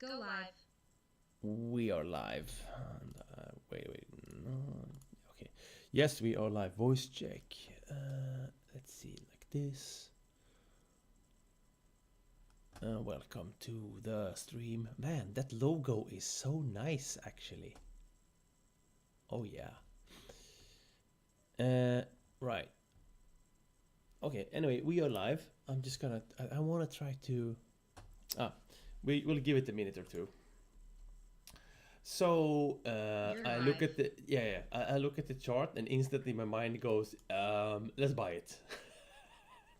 Go live. We are live. And, wait. No. Okay. Yes, we are live. Voice check. Let's see, like this. Welcome to the stream. Man, that logo is so nice, actually. Oh yeah. Right. Okay. Anyway, we are live. I'm just gonna. I want to try to. We will give it a minute or two. So I look live. at the I look at the chart and instantly my mind goes, let's buy it,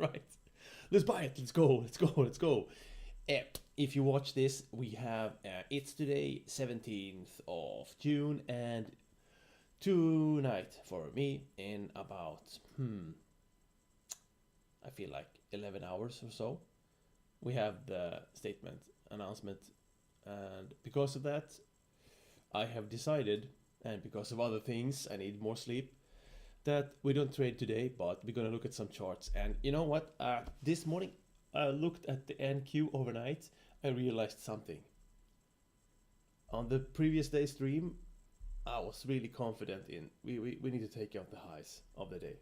right? Let's buy it. Let's go. If you watch this, we have it's today 17th of June, and tonight for me in about I feel like 11 hours or so, we have the statement announcement, and because of that I have decided, and because of other things, I need more sleep, that we don't trade today, but we're gonna look at some charts. And you know what? This morning I looked at the NQ overnight. I realized something. On the previous day stream, I was really confident in we need to take out the highs of the day.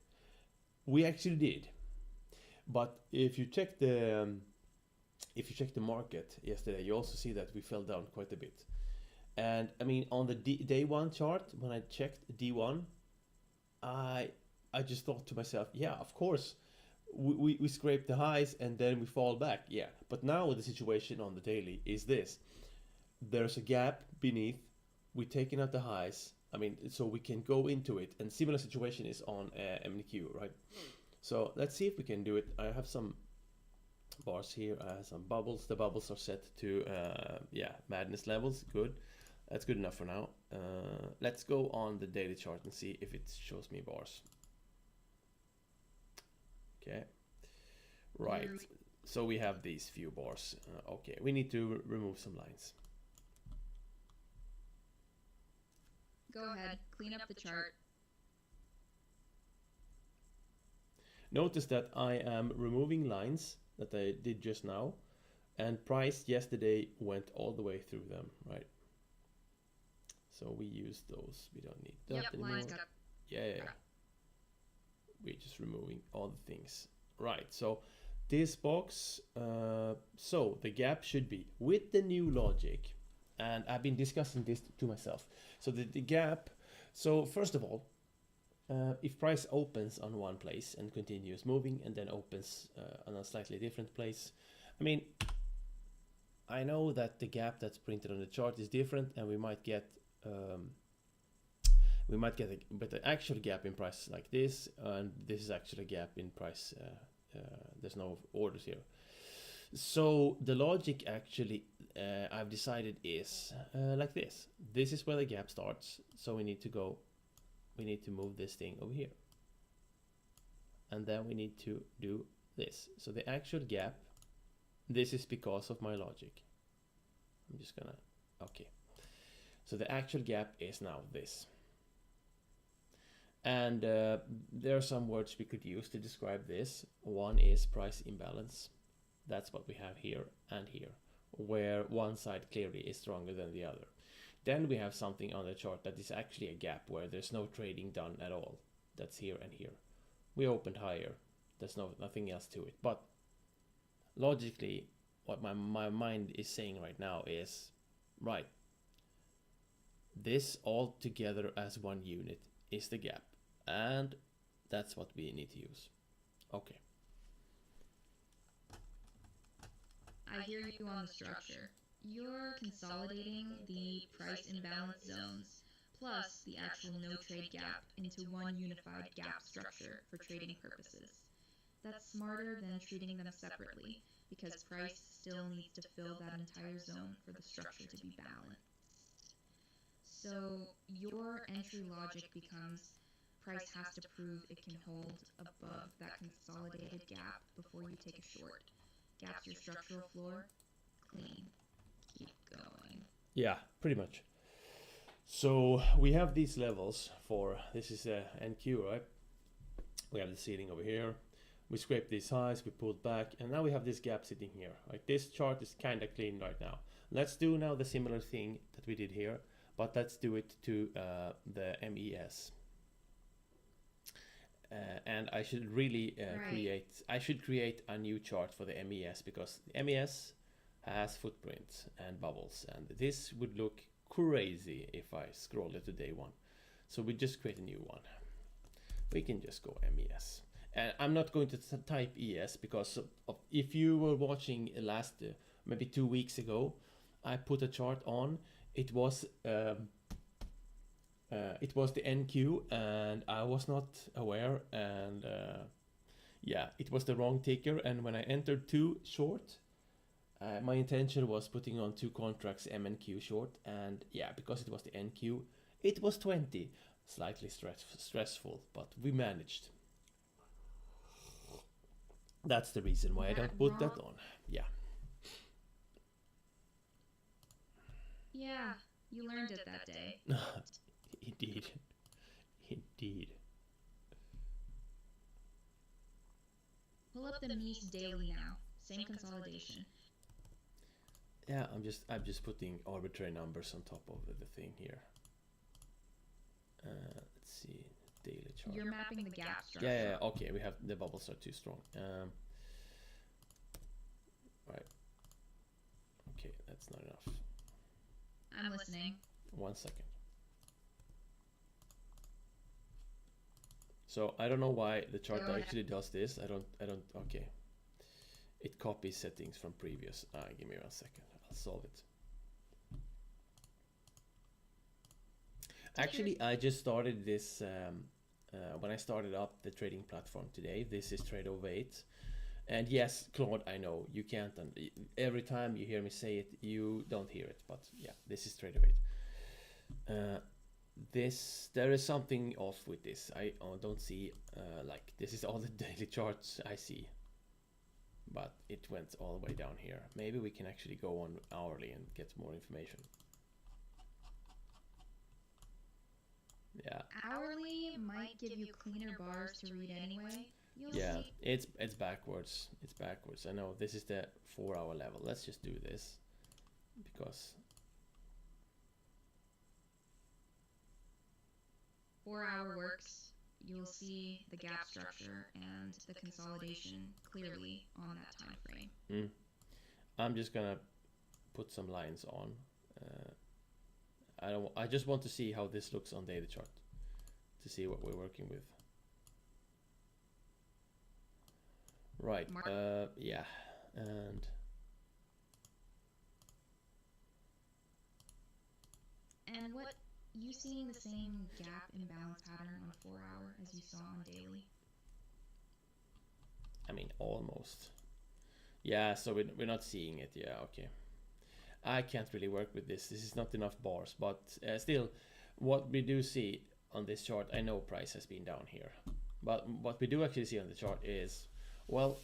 We actually did, but if you check the market yesterday, you also see that we fell down quite a bit. And I mean, on the day one chart, when I checked D1, I I just thought to myself, yeah, of course, we scrape the highs and then we fall back. Yeah, but now the situation on the daily is this: there's a gap beneath. We're taking out the highs. I mean, so we can go into it. And similar situation is on MNQ, right? So let's see if we can do it. I have some bars here. I have some bubbles. The bubbles are set to madness levels. Good. That's good enough for now. Let's go on the daily chart and see if it shows me bars. Okay, right. So we have these few bars. Okay, we need to remove some lines. Go ahead, clean up the chart. Notice that I am removing lines that I did just now, and price yesterday went all the way through them, right? So we use those. We don't need that anymore. Yeah. We're just removing all the things. Right, so this box, so the gap should be with the new logic, and I've been discussing this to myself. So the gap, so first of all, if price opens on one place and continues moving and then opens on a slightly different place, I mean, I know that the gap that's printed on the chart is different, and we might get but the actual gap in price is like this, and this is actually a gap in price. There's no orders here. So the logic actually I've decided is like this. This is where the gap starts. So we need to move this thing over here. And then we need to do this. So the actual gap, this is because of my logic. I'm just gonna, okay. So the actual gap is now this. And there are some words we could use to describe this. One is price imbalance. That's what we have here and here, where one side clearly is stronger than the other. Then we have something on the chart that is actually a gap where there's no trading done at all. That's here and here. We opened higher. There's nothing else to it. But logically, what my mind is saying right now is, right, this all together as one unit is the gap. And that's what we need to use. Okay. I hear you on the structure. You're consolidating the price imbalance zones plus the actual no trade gap into one unified gap structure for trading purposes. That's smarter than treating them separately because price still needs to fill that entire zone for the structure to be balanced. So your entry logic becomes price has to prove it can hold above that consolidated gap before you take a short. Gap's your structural floor. Clean. Keep going. Yeah, pretty much. So we have these levels for, this is a NQ, right? We have the ceiling over here. We scraped these highs, we pulled back, and now we have this gap sitting here. Like, this chart is kind of clean right now. Let's do now the similar thing that we did here, but let's do it to the MES. And I should really create a new chart for the MES, because the MES has footprints and bubbles, and this would look crazy if I scroll it to day one. So we just create a new one. We can just go MES. And I'm not going to type ES, because if you were watching last, maybe 2 weeks ago, I put a chart on. It was the NQ, and I was not aware, and yeah, it was the wrong ticker. And when I entered 2 short, my intention was putting on 2 contracts M and Q short, and yeah, because it was the NQ, it was 20. Slightly stressful, but we managed. That's the reason why I don't put that on. Yeah. Yeah, you learned it that day. Indeed. Indeed. Pull up the MES daily now. Same consolidation. Yeah, I'm just putting arbitrary numbers on top of the thing here. Let's see, daily chart. You're mapping the gap structure. Yeah, okay, we have the bubbles are too strong. Right. Okay, that's not enough. I'm listening. 1 second. So I don't know why the chart actually does this. I don't. Okay. It copies settings from previous. Give me 1 second. I'll solve it. Actually, I just started this when I started up the trading platform today. This is Trade08. And yes, Claude, I know you can't. Every time you hear me say it, you don't hear it. But yeah, this is Trade08. There is something off with this. I don't see like this is all the daily charts I see. But it went all the way down here. Maybe we can actually go on hourly and get more information. Yeah. Hourly might give you cleaner bars to read anyway. You'll see. It's backwards. It's backwards. I know this is the 4-hour level. Let's just do this because 4-hour works. You'll see the gap structure and the consolidation clearly on that time frame. I'm just gonna put some lines on. I just want to see how this looks on daily chart to see what we're working with. Right. Yeah. And what you seeing the same gap imbalance pattern on 4-hour as you saw on daily? I mean, almost. Yeah, so we're not seeing it. Yeah, okay. I can't really work with this. This is not enough bars, but still, what we do see on this chart, I know price has been down here, but what we do actually see on the chart is, well,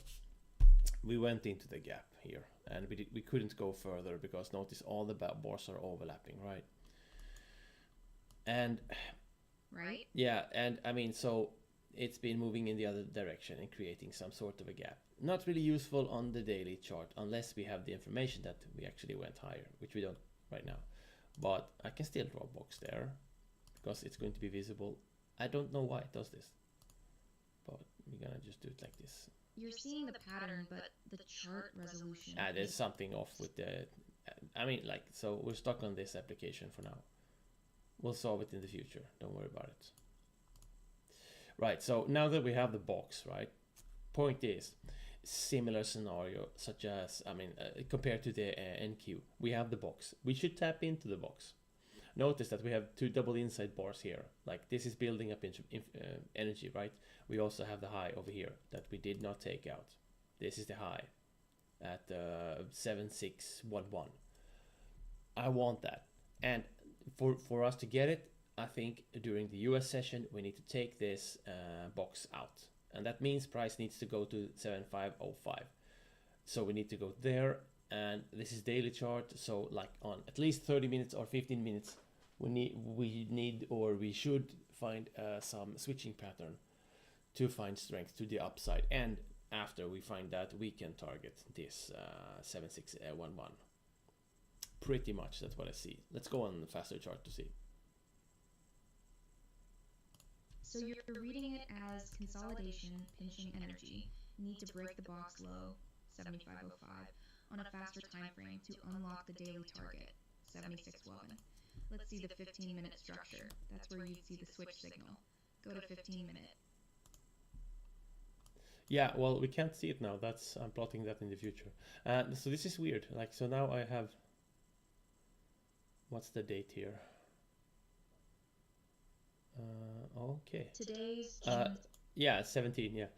we went into the gap here, and we couldn't go further because notice all the bars are overlapping, right? And right? Yeah, and I mean, so it's been moving in the other direction and creating some sort of a gap. Not really useful on the daily chart unless we have the information that we actually went higher, which we don't right now. But I can still draw a box there because it's going to be visible. I don't know why it does this, but we're gonna just do it like this. You're seeing the pattern, but the chart resolution. There's something off with the. I mean, like, so we're stuck on this application for now. We'll solve it in the future. Don't worry about it. Right. So now that we have the box, right? Point is, similar scenario, such as, I mean, compared to the NQ, we have the box. We should tap into the box. Notice that we have 2 double inside bars here. Like, this is building up energy, right? We also have the high over here that we did not take out. This is the high at 7611. I want that. And for us to get it, I think during the US session, we need to take this box out. And that means price needs to go to 7505. So we need to go there, and this is daily chart. So like on at least 30 minutes or 15 minutes, we should find some switching pattern to find strength to the upside. And after we find that, we can target this 7611. Pretty much that's what I see. Let's go on the faster chart to see. So you're reading it as consolidation, pinching energy, need to break the box low, 75.05, on a faster time frame to unlock the daily target, 76.11. Let's see the 15-minute structure. That's where you'd see the switch signal. Go to 15-minute. Yeah, well, we can't see it now. I'm plotting that in the future. So this is weird. Like, so now I have, what's the date here? Okay. Today's yeah, 17, yeah.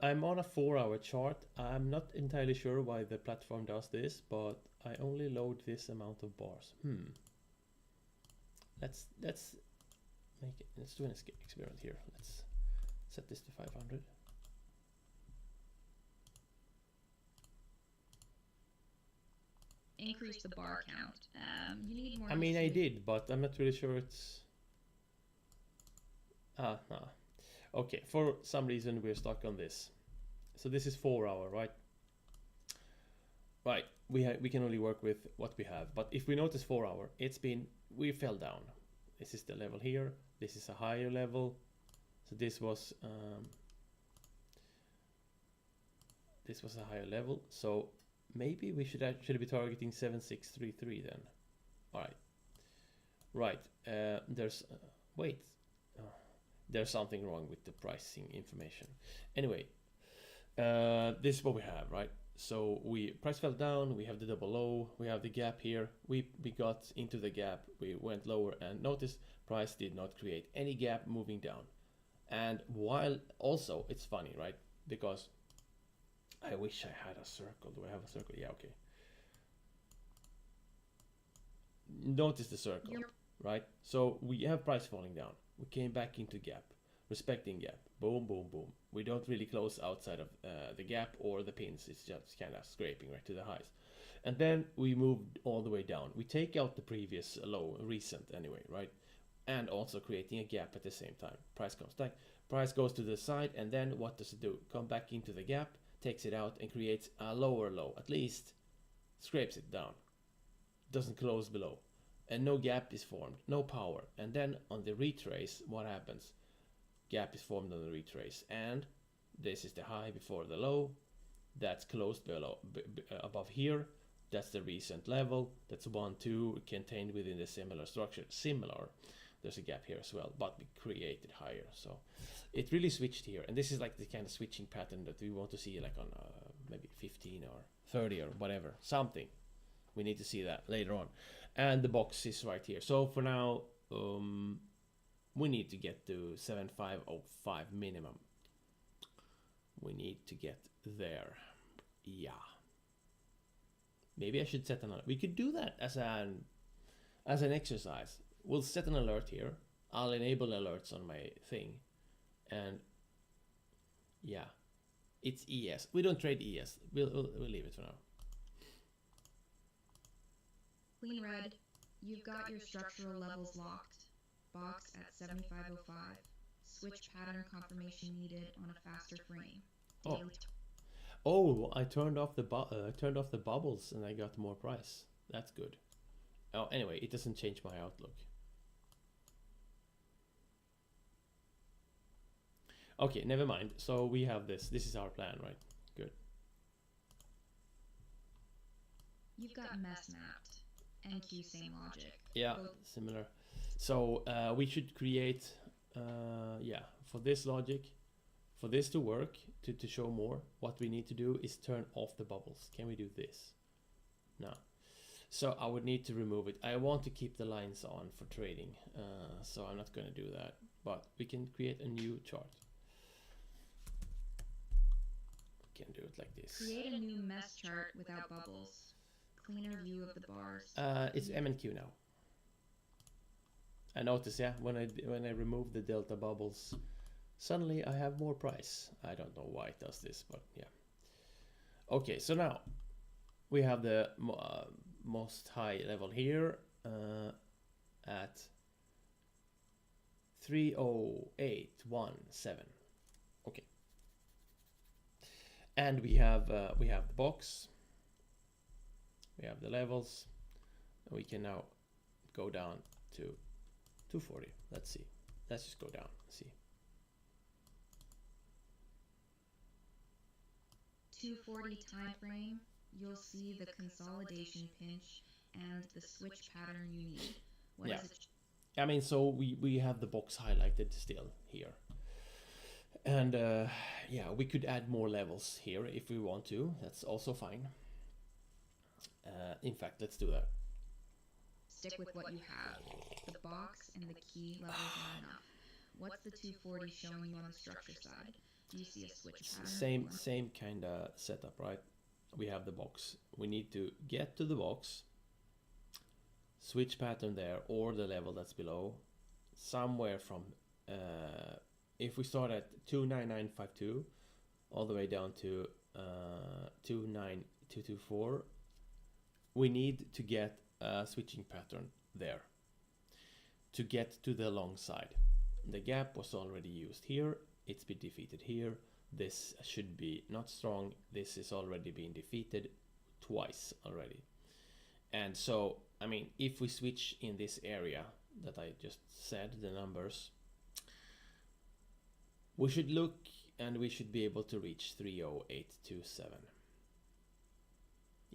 I'm on a 4-hour chart. I'm not entirely sure why the platform does this, but I only load this amount of bars. Let's make it. Let's do an experiment here. Let's set this to 500. increase the bar count. You need more. I mean, I did, but I'm not really sure it's. No. Okay, for some reason we're stuck on this. So this is 4-hour, right? Right, we can only work with what we have. But if we notice 4-hour, we fell down. This is the level here. This is a higher level. So this was a higher level. So maybe we should actually be targeting 7633 then. All right. Right. There's something wrong with the pricing information. Anyway, this is what we have, right? So price fell down, we have the double low, we have the gap here, we got into the gap, we went lower, and notice price did not create any gap moving down. And while also, it's funny, right? Because I wish I had a circle. Do I have a circle? Yeah, okay. Notice the circle, right? So we have price falling down. We came back into gap, respecting gap. Boom, boom, boom. We don't really close outside of the gap or the pins. It's just kind of scraping right to the highs. And then we moved all the way down. We take out the previous low, recent anyway, right? And also creating a gap at the same time. Price comes back. Price goes to the side, and then what does it do? Come back into the gap, takes it out, and creates a lower low. At least scrapes it down. Doesn't close below. And no gap is formed, no power. And then on the retrace, what happens? Gap is formed on the retrace, and this is the high before the low. That's closed below, above here. That's the recent level. That's 1, 2 contained within the similar structure. Similar. There's a gap here as well, but we created higher. So it really switched here, and this is like the kind of switching pattern that we want to see, like on maybe 15 or 30 or whatever, something. We need to see that later on. And the box is right here. So for now, we need to get to 7505 minimum. We need to get there. Yeah. Maybe I should set another. We could do that as an exercise. We'll set an alert here. I'll enable alerts on my thing. And yeah, it's ES. We don't trade ES. We'll leave it for now. Clean red, you've got your structural levels locked. Box at 7505. Switch pattern confirmation needed on a faster frame. Oh, I turned off the bubbles and I got more price. That's good. Oh, anyway, it doesn't change my outlook. Okay, never mind. So we have this. This is our plan, right? Good. You've got mess mapped. NQ same logic. Yeah, similar. So we should create, for this logic, for this to work, to show more, what we need to do is turn off the bubbles. Can we do this? No. So I would need to remove it. I want to keep the lines on for trading, so I'm not going to do that. But we can create a new chart. We can do it like this. Create a new mess chart without bubbles. Cleaner view of the bars. It's MNQ now. I notice, yeah, when I remove the delta bubbles, suddenly I have more price. I don't know why it does this, but yeah. Okay, so now we have the most high level here at 30817. Okay, and we have the box. We have the levels. And we can now go down to 240. Let's see. Let's just go down and see. 240 time frame, you'll see the consolidation pinch and the switch pattern you need. What is it? I mean, so we have the box highlighted still here. And yeah, we could add more levels here if we want to. That's also fine. In fact, let's do that. Stick with what you have. The box and the key levels are enough. What's the 240 showing you on the structure side? Do you see a switch pattern? Same kind of setup, right? We have the box. We need to get to the box, switch pattern there, or the level that's below, somewhere from, if we start at 29952, all the way down to 29224, we need to get a switching pattern there to get to the long side. The gap was already used here. It's been defeated here. This should be not strong. This is already being defeated twice already. And so, I mean, if we switch in this area that I just said, the numbers, we should look and we should be able to reach 30827.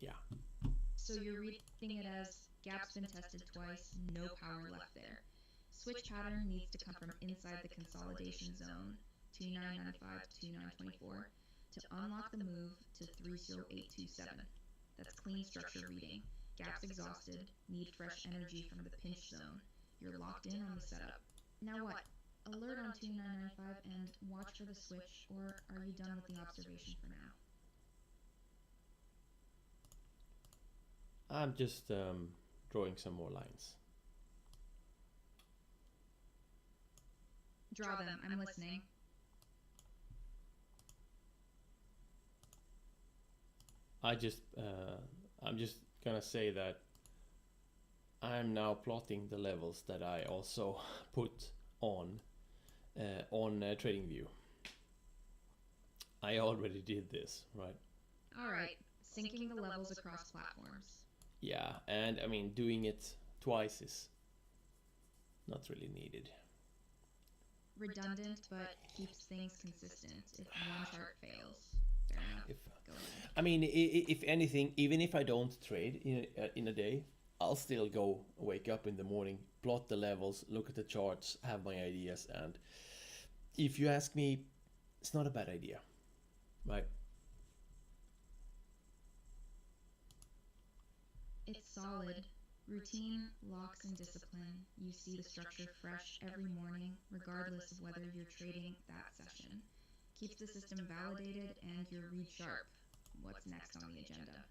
Yeah. So you're reading it as gap's been tested twice, no power left there. Switch pattern needs to come from inside the consolidation zone, 2995 to 2924, to unlock the move to 30827. That's clean structure reading. Gap's exhausted, need fresh energy from the pinch zone. You're locked in on the setup. Now what? Alert on 2995 and watch for the switch, or are you done with the observation for now? I'm just drawing some more lines. Draw them, I'm listening. I'm just gonna say that I'm now plotting the levels that I also put on TradingView. I already did this, right? All right, syncing the levels across platforms. Yeah, and I mean, doing it twice is not really needed. Redundant, but keeps things consistent if one chart fails. Fair enough. Go ahead. I mean, if anything, even if I don't trade in a day, I'll still go wake up in the morning, plot the levels, look at the charts, have my ideas, and if you ask me, it's not a bad idea, right? It's solid. Routine, locks, and discipline. You see the structure fresh every morning, regardless of whether you're trading that session. Keeps the system validated and your read sharp. What's next on the agenda?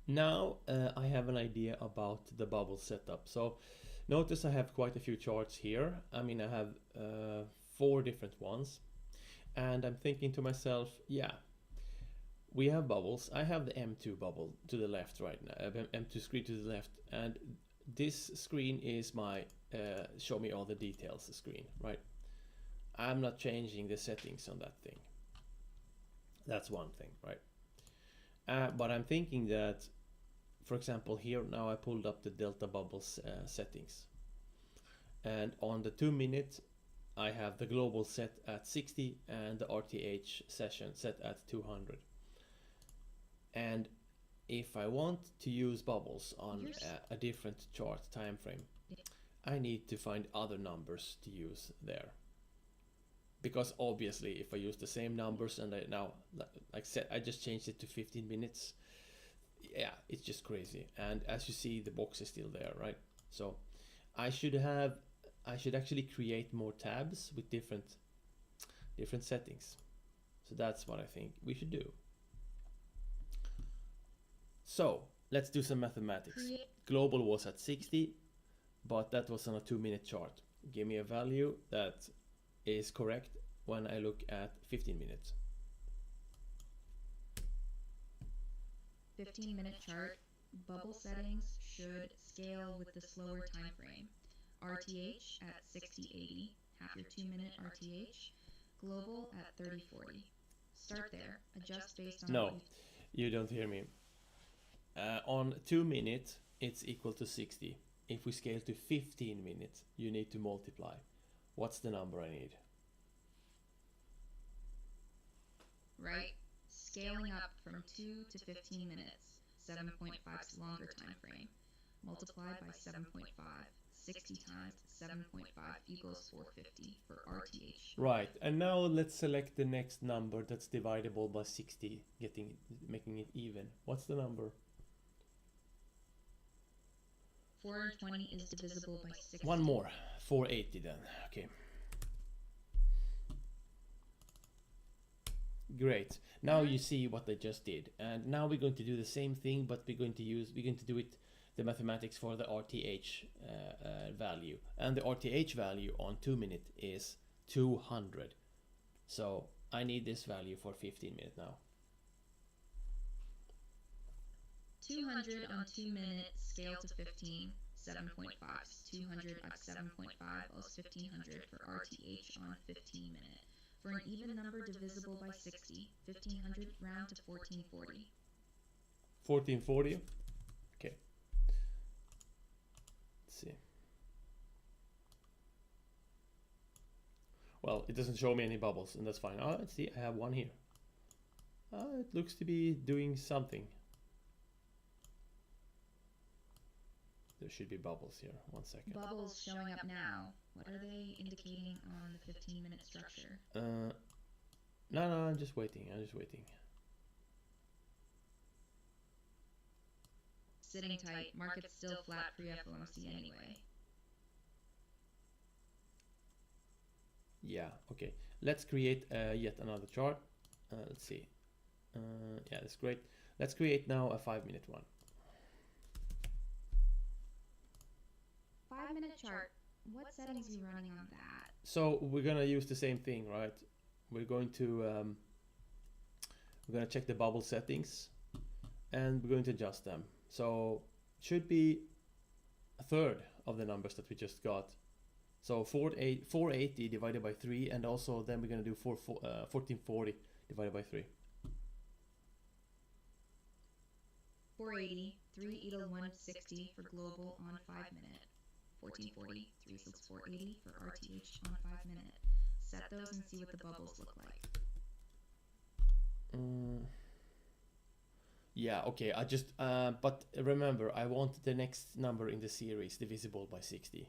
Now I have an idea about the bubble setup. So notice I have quite a few charts here. I mean, I have 4 different ones. And I'm thinking to myself, yeah, we have bubbles. I have the M2 bubble to the left right now, M2 screen to the left, and this screen is my show me all the details screen, right? I'm not changing the settings on that thing. That's one thing, right? But I'm thinking that, for example, here now I pulled up the delta bubbles settings, and on the 2 minute I have the global set at 60 and the RTH session set at 200. And if I want to use bubbles on a different chart time frame, I need to find other numbers to use there. Because obviously, if I use the same numbers and I just changed it to 15 minutes, yeah, it's just crazy. And as you see, the box is still there, right? So I should actually create more tabs with different settings. So that's what I think we should do. So let's do some mathematics. Global was at 60, but that was on a 2 minute chart. Give me a value that is correct when I look at 15 minutes. 15-minute chart, bubble settings should scale with the slower time frame. RTH at 6080, half your 2-minute RTH. Global at 3040. Start there. Adjust based on No, you don't hear me. On 2 minute, it's equal to 60. If we scale to 15 minutes, you need to multiply. What's the number I need? Right? Scaling up from 2 to 15 minutes, 7.5's longer time frame, multiplied by 7.5. 60 times 7.5 equals 450 for RTH. Right, and now let's select the next number that's dividable by 60, making it even. What's the number? 420 is divisible by 60. One more, 480 then. Okay. Great. Now you see what I just did, and now we're going to do the same thing, but we're going to do it the mathematics for the RTH value, and the RTH value on 2 minute is 200. So I need this value for 15 minutes now. 200 on 2 minutes, scale to 15, 7.5. 200 x 7.5 is 1500 for RTH on 15 minute. For an even number divisible by 60, 1500 round to 1440. 1440? Okay. Let's see. Well, it doesn't show me any bubbles, and that's fine. Oh, let's see, I have one here. It looks to be doing something. There should be bubbles here. 1 second. Bubbles showing up now. What are they indicating on the 15-minute structure? No, I'm just waiting. Sitting tight. Market's still flat pre-FOMC anyway. Yeah, okay. Let's create yet another chart. Let's see. Yeah, that's great. Let's create now a 5-minute one. 5-minute chart. What settings are you running on that? So we're gonna use the same thing, right? We're going to check the bubble settings, and we're going to adjust them. So should be a third of the numbers that we just got. So 480 divided by 3, and also then we're gonna do 1440 divided by 3. 480, 3 equals 160 for global on 5-minute. 1440, 3 equals 480 for RTH on 5-minute. Set those and see what the bubbles look like. Yeah, okay, I just, but remember, I want the next number in the series divisible by 60.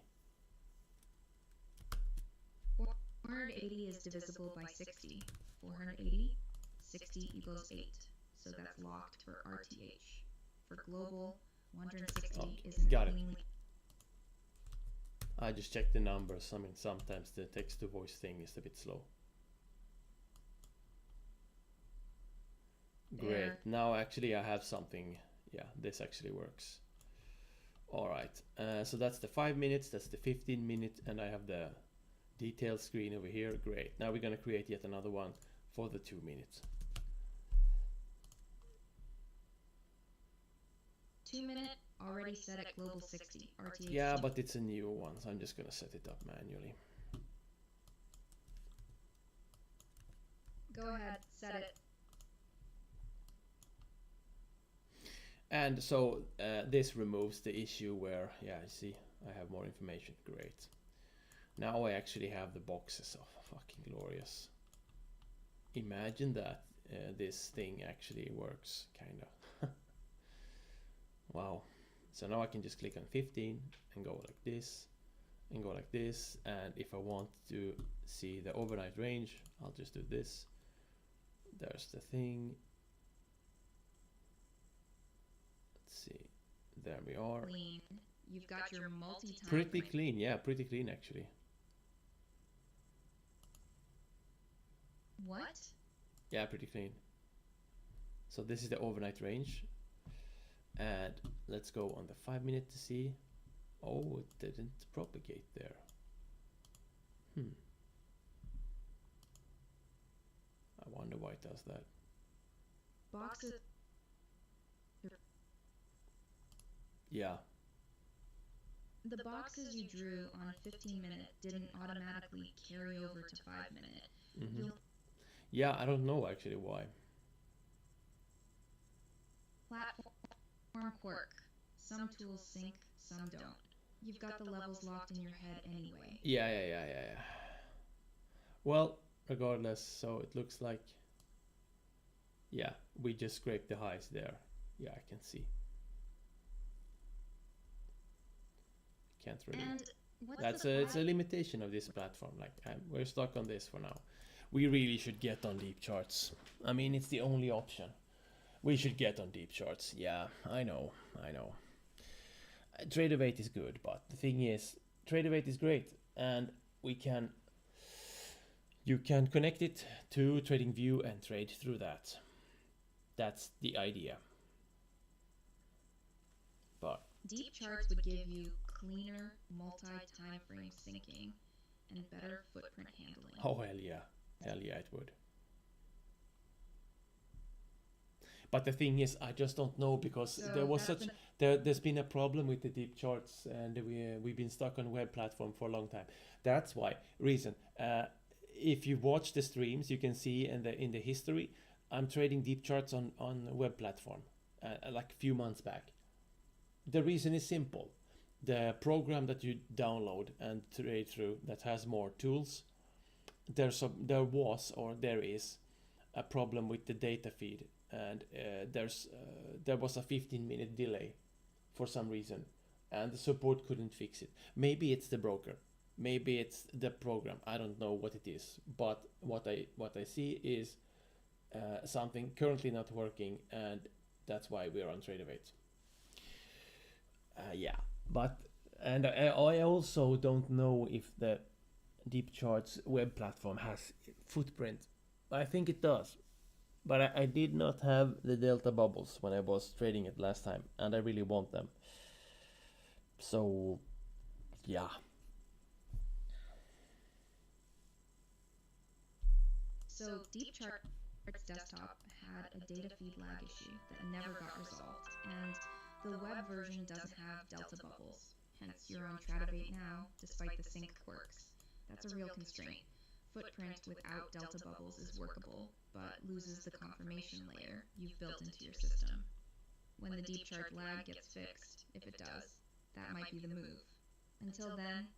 480 is divisible by 60. 480, 60 equals 8. So that's locked for RTH. For global, 160 isn't got it. cleanly. I just checked the numbers. I mean, sometimes the text to voice thing is a bit slow. Great. There. Now actually I have something. Yeah, this actually works. All right. So that's the 5 minutes, that's the 15 minute, and I have the detail screen over here. Great. Now we're going to create yet another one for the 2 minutes. 2 minute already set at global 60. RTH. Yeah, but it's a new one, so I'm just going to set it up manually. Go ahead, set it. And so this removes the issue where, yeah, I see, I have more information. Great. Now I actually have the boxes. Oh, fucking glorious. Imagine that this thing actually works, kind of. Wow. So now I can just click on 15 and go like this and go like this. And if I want to see the overnight range, I'll just do this. There's the thing. Let's see. There we are. Clean. You've got your multi-time Pretty frame. clean. Yeah, pretty clean actually. What? Yeah, pretty clean. So this is the overnight range. And let's go on the 5 minute to see. Oh, it didn't propagate there. I wonder why it does that. Boxes. Yeah. The boxes you drew on 15 minute didn't automatically carry over to 5 minute. Mm-hmm. Yeah, I don't know actually why. Platform quirk. Some tools sync, some don't. You've got the levels locked in your head anyway. Yeah. Well, regardless, so it looks like, yeah, we just scraped the highs there. Yeah, I can see. Can't really. And It's a limitation of this platform. Like we're stuck on this for now. We really should get on deep charts. I mean, it's the only option. We should get on deep charts. Yeah, I know. Trader weight is good, but the thing is, trader weight is great, and you can connect it to TradingView and trade through that. That's the idea. But deep charts would give you cleaner multi-time frame syncing and better footprint handling. Oh hell yeah it would. But the thing is, I just don't know, because there's been a problem with the deep charts, and we've been stuck on web platform for a long time. That's why reason. If you watch the streams, you can see in the history, I'm trading deep charts on web platform, like a few months back. The reason is simple. The program that you download and trade through that has more tools, there is a problem with the data feed, and there was a 15-minute delay for some reason, and the support couldn't fix it. Maybe it's the broker, maybe it's the program. I don't know what it is, but what I see is something currently not working, and that's why we're on TraderVate. Yeah, but I also don't know if the deep charts web platform has footprint. I think it does, but I did not have the delta bubbles when I was trading it last time, and I really want them. So yeah. So deep charts desktop had a data feed lag issue that never got resolved, and the web version doesn't have delta bubbles. Hence, you're on TradAvate now, despite the sync quirks. That's a real constraint. Footprint without delta bubbles is workable, but loses the confirmation layer you've built into your system. When the deep chart lag gets fixed, if it does, that might be the move. Until then,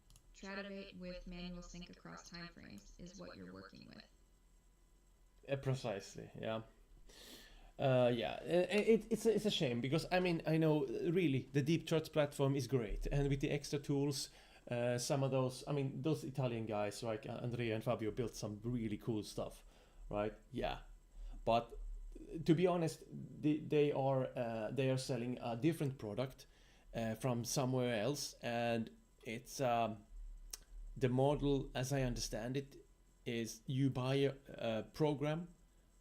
TradAvate with manual sync across timeframes is what you're working with. Precisely, yeah. It's a shame, because I mean, I know really the deep charts platform is great, and with the extra tools, some of those, I mean, those Italian guys like Andrea and Fabio built some really cool stuff, right? Yeah, but to be honest, they are selling a different product from somewhere else, and it's the model, as I understand it, is you buy a program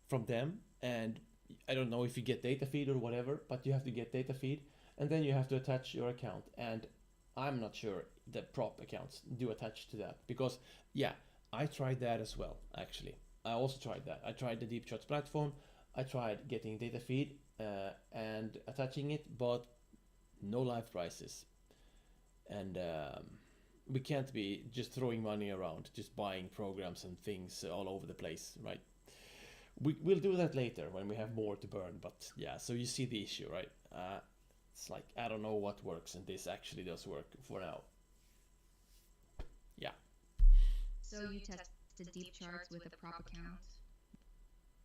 from them, and I don't know if you get data feed or whatever, but you have to get data feed, and then you have to attach your account. And I'm not sure the prop accounts do attach to that, because yeah, I tried that as well. Actually, I also tried that. I tried the deep charts platform. I tried getting data feed and attaching it, but no live prices. And we can't be just throwing money around, just buying programs and things all over the place, right? We'll do that later when we have more to burn, but yeah, so you see the issue, right? It's like, I don't know what works, and this actually does work for now. Yeah. So you tested deep charts with a prop account?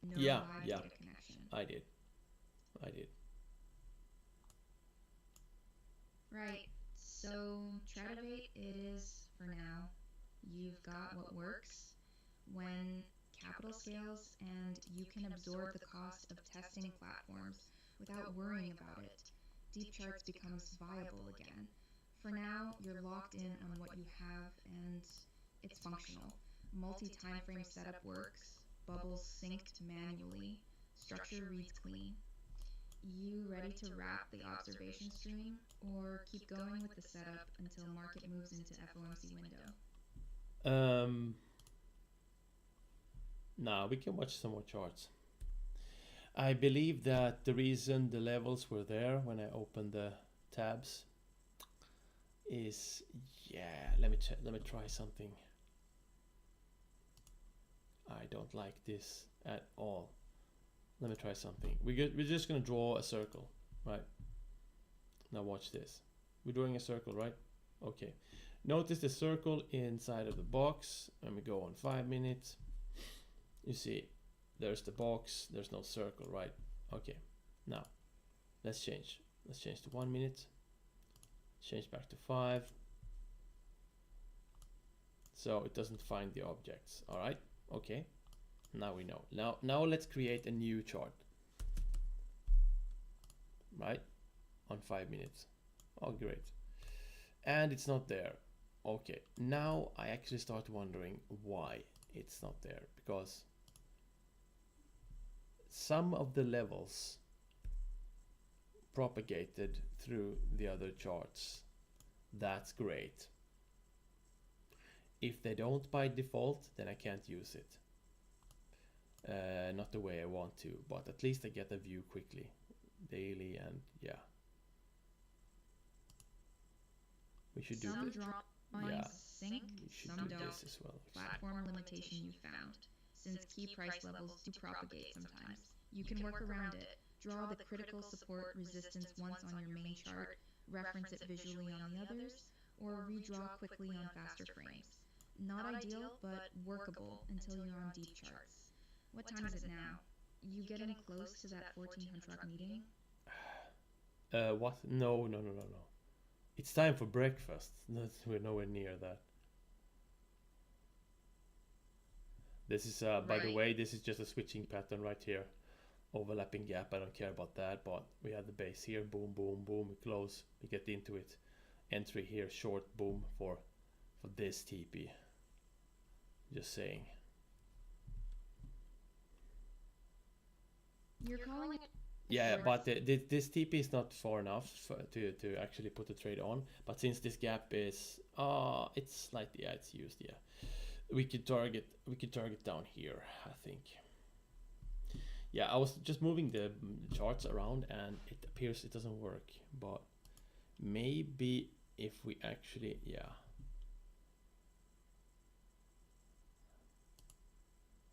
No Yeah, live yeah. data connection. I did. Right. So TradAvate it is for now. You've got what works. When capital scales and you can absorb the cost of testing platforms without worrying about it, deep charts becomes viable again. For now, you're locked in on what you have, and it's functional. Multi-time frame setup works, bubbles synced manually, structure reads clean. You ready to wrap the observation stream, or keep going with the setup until market moves into FOMC window? Now we can watch some more charts. I believe that the reason the levels were there when I opened the tabs is, yeah, let me try something. I don't like this at all. Let me try something. We're just gonna draw a circle, right? Now watch this. We're drawing a circle, right? Okay. Notice the circle inside of the box. Let me go on 5 minutes. You see, there's the box. There's no circle, right? Okay. Now, let's change. Let's change to 1 minute. Change back to 5. So it doesn't find the objects. All right. Okay. Now we know. Now let's create a new chart. Right? On 5 minutes. Oh, great. And it's not there. Okay. Now I actually start wondering why it's not there. Because some of the levels propagated through the other charts. That's great. If they don't by default, then I can't use it. Not the way I want to, but at least I get a view quickly. Daily, and yeah. We should do this. Yeah, sync, we should some do don't. this as well. Platform limitation you found. Since key price levels do propagate sometimes, you can work around it. Draw the critical support resistance once on your main chart, reference it visually on the others, or redraw quickly on faster frames. Not ideal, but workable until you're on deep charts. What time is it now? You getting close to that 1400 meeting? What? No. It's time for breakfast. We're nowhere near that. This is, by the way, this is just a switching pattern right here. Overlapping gap, I don't care about that, but we have the base here, boom, boom, boom, we close, we get into it. Entry here, short, boom, for this TP. Just saying. You're calling it. Yeah, but this TP is not far enough to actually put the trade on. But since this gap is, it's slightly, yeah, it's used, yeah. We could target down here, I think. Yeah, I was just moving the charts around and it appears it doesn't work. But maybe if we actually, yeah.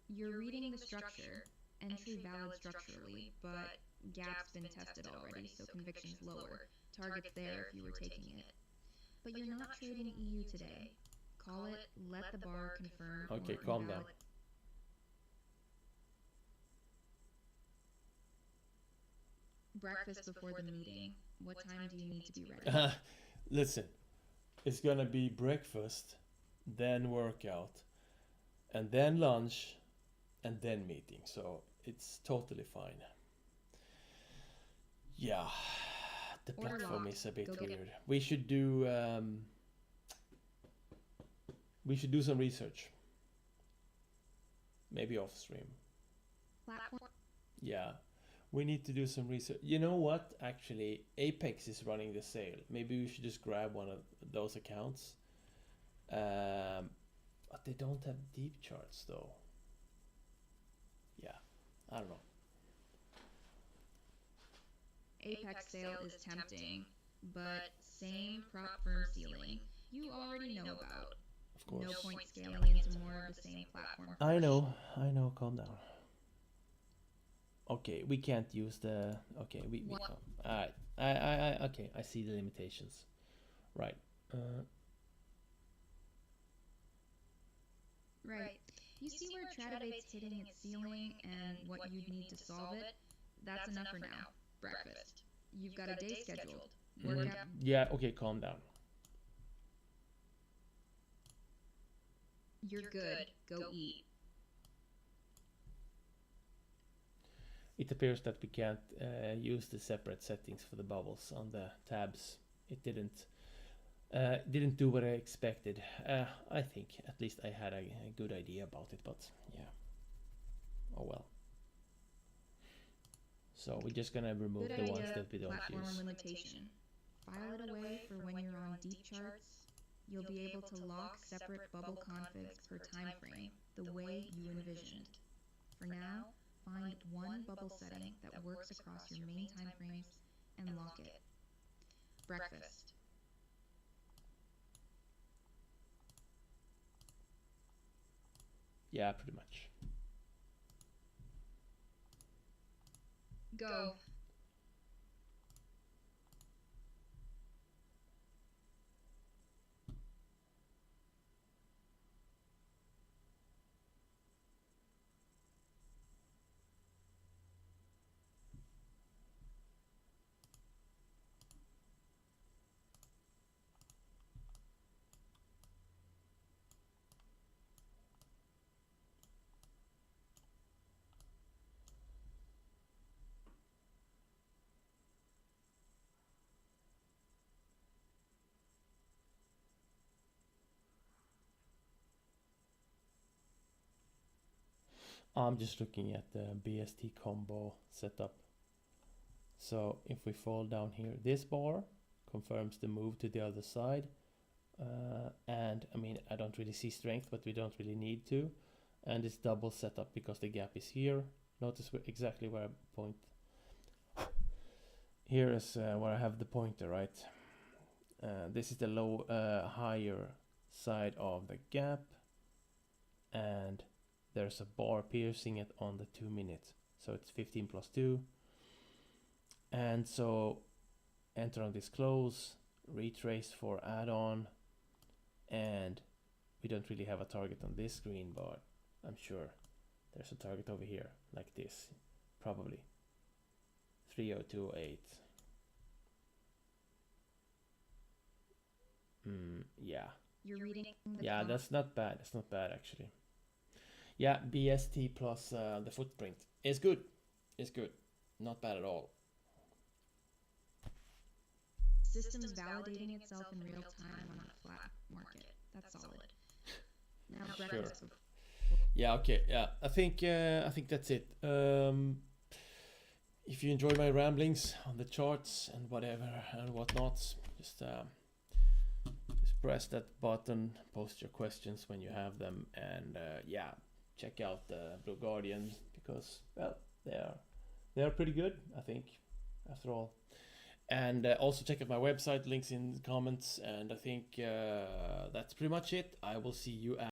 You're reading the structure. Entry valid structurally, but gap's been tested already, so conviction's lower. Target's there if you were taking it. But you're not trading EU today. Call it, let the bar confirm. Okay, calm down. Breakfast before the meeting. What time do you need to be ready? Listen, it's gonna be breakfast, then workout, and then lunch, and then meeting. So it's totally fine. Yeah, the platform is a bit weird. We should do some research. Maybe off stream. Platform. Yeah, we need to do some research. You know what? Actually, Apex is running the sale. Maybe we should just grab one of those accounts. But they don't have deep charts though. Yeah, I don't know. Apex sale is tempting, but same prop firm ceiling you already know about. Of course. No point scaling into more of the same platform. I know, calm down. Okay, we can't use the, okay, we alright, okay, I see the limitations. Right. Right. You see where Tradabate's hitting its ceiling and what you'd need to solve it? That's enough for now. Breakfast. You've got a day scheduled. Workout. Yeah, okay, calm down. You're good. Go eat. It appears that we can't use the separate settings for the bubbles on the tabs. It didn't do what I expected. I think at least I had a good idea about it, but yeah. Oh well. So we're just gonna remove the ones that we don't Platform use. limitation. File it away for when you're on deep charts. You'll be able to lock separate bubble configs per time frame, the way you envisioned. For now, find one bubble setting that works across your main time frames and lock it. Breakfast. Yeah, pretty much. Go. I'm just looking at the BST combo setup. So if we fall down here, this bar confirms the move to the other side. And I mean, I don't really see strength, but we don't really need to. And it's double setup because the gap is here. Notice exactly where I point. Here is where I have the pointer, right? This is the higher side of the gap. And there's a bar piercing it on the 2 minutes. So it's 15 plus 2. And so enter on this close, retrace for add-on, and we don't really have a target on this screen, but I'm sure there's a target over here, like this, probably 3028. Yeah. You're reading the Yeah, that's not bad. That's not bad actually. Yeah, BST plus the footprint is good. It's good. Not bad at all. Systems validating itself in real time on a flat market. That's solid. Now breakfast. Sure. Yeah, okay. Yeah, I think that's it. If you enjoy my ramblings on the charts and whatever and whatnot, just press that button, post your questions when you have them, and yeah, check out the Blue Guardian because, well, they are pretty good, I think, after all. And also check out my website, links in the comments, and I think that's pretty much it. I will see you